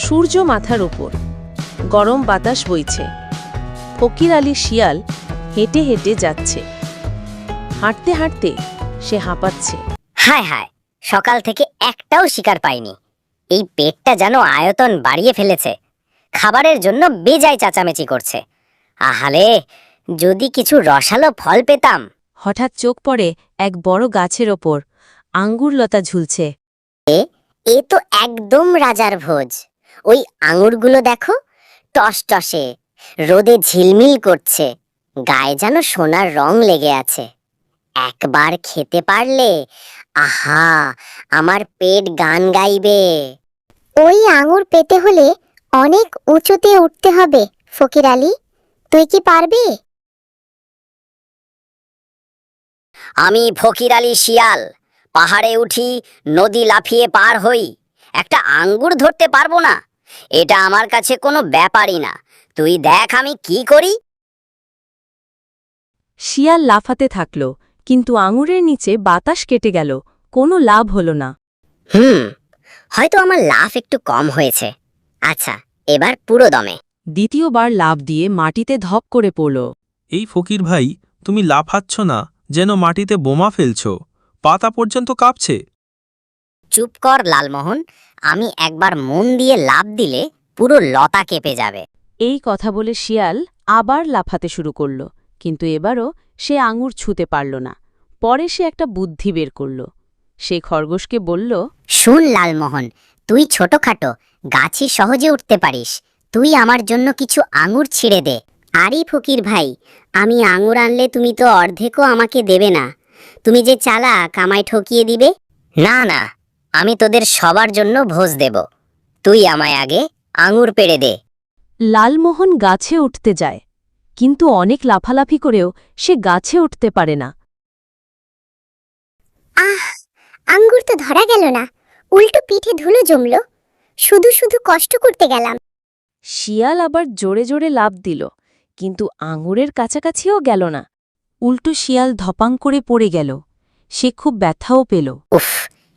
সূর্য মাথার উপর, গরম বাতাস বইছে। ফকির আলী শিয়াল হেঁটে হেঁটে যাচ্ছে। হাঁটতে হাঁটতে সে হাঁপাচ্ছে। হায় হায়, সকাল থেকে একটাও শিকার পাইনি। এই পেটটা যেন আয়তন বাড়িয়ে ফেলেছে, খাবারের জন্য বেজায় চেঁচামেচি করছে। আহালে, যদি কিছু রসালো ফল পেতাম। হঠাৎ চোখ পড়ে এক বড় গাছের ওপর, আঙ্গুর লতা ঝুলছে। এ তো একদম রাজার ভোজ। ওই আঙুরগুলো দেখো, টসটসে, রোদে ঝিলমিল করছে, গায়ে যেন সোনার রং লেগে আছে। একবার খেতে পারলে আহা, আমার পেট গান গাইবে। ওই আঙুর পেতে হলে অনেক উঁচুতে উঠতে হবে ফকির আলী, তুই কি পারবি? আমি ফকির আলী শিয়াল, পাহাড়ে উঠি, নদী লাফিয়ে পার হই, একটা আঙ্গুর ধরতে পারবো না? এটা আমার কাছে কোনো ব্যাপারই না। তুই দেখ আমি কি করি। শিয়াল লাফাতে থাকল, কিন্তু আঙুরের নিচে বাতাস কেটে গেল, কোনো লাভ হলো না। হয়তো আমার লাফ একটু কম হয়েছে। আচ্ছা, এবার পুরো দমে। দ্বিতীয়বার লাফ দিয়ে মাটিতে ধপ করে পড়ল। এই ফকির ভাই, তুমি লাফাচ্ছ না, যেন মাটিতে বোমা ফেলছ, পাতা পর্যন্ত কাঁপছে। চুপ কর লালমোহন, আমি একবার মন দিয়ে লাফ দিলে পুরো লতা কেঁপে যাবে। এই কথা বলে শিয়াল আবার লাফাতে শুরু করল, কিন্তু এবারও সে আঙুর ছুঁতে পারল না। পরে সে একটা বুদ্ধি বের করল। সে খরগোশকে বলল, শুন লালমোহন, তুই ছোটখাটো, গাছে সহজে উঠতে পারিস, তুই আমার জন্য কিছু আঙুর ছিঁড়ে দে। আরে ফকির ভাই, আমি আঙুর আনলে তুমি তো অর্ধেকও আমাকে দেবে না। তুমি যে চালাক, আমায় ঠকিয়ে দিবে। না না, আমি তোদের সবার জন্য ভোজ দেব। তুই আমায় আগে আঙুর পেড়ে দে। লালমোহন গাছে উঠতে যায়, কিন্তু অনেক লাফালাফি করেও সে গাছে উঠতে পারে না। আহ, আঙ্গুর তো ধরা গেল না, উল্টো পিঠে ধুলো জমল, শুধু শুধু কষ্ট করতে গেলাম। শিয়াল আবার জোরে জোরে লাফ দিল, কিন্তু আঙুরের কাছাকাছিও গেল না। উল্টো শিয়াল ধপাং করে পড়ে গেল। সে খুব ব্যথাও পেল। উফ,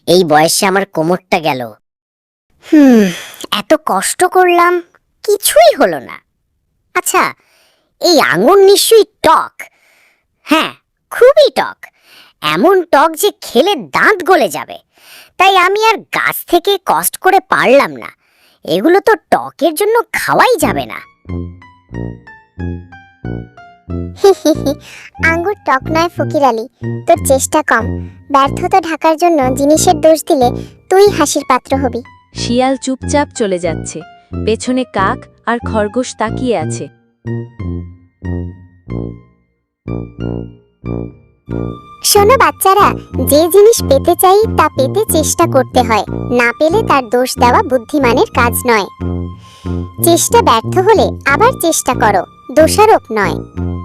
এই বয়সে আমার কোমরটা গেল। এত কষ্ট করলাম, কিছুই হলো না। আচ্ছা, এই আঙুর নিশ্চয়ই টক। হ্যাঁ, খুবই টক, এমন টক যে খেলে দাঁত গলে যাবে। তাই আমি আর গাছ থেকে কষ্ট করে পারলাম না। এগুলো তো টকের জন্য খাওয়াই যাবে না। আঙ্গুর টক নয় ফকির আলী, তোর চেষ্টা কম। ব্যর্থতা ঢাকার জন্য জিনিসের দোষ দিলে তুই হাসির পাত্র হবি। শিয়াল চুপচাপ চলে যাচ্ছে, পেছনে কাক আর খরগোশ তাকিয়ে আছে। শোনো বাচ্চারা, যে জিনিস পেতে চাই তা পেতে চেষ্টা করতে হয়, না পেলে তার দোষ দেওয়া বুদ্ধিমানের কাজ নয়। চেষ্টা ব্যর্থ হলে আবার চেষ্টা করো, দোষারোপ নয়।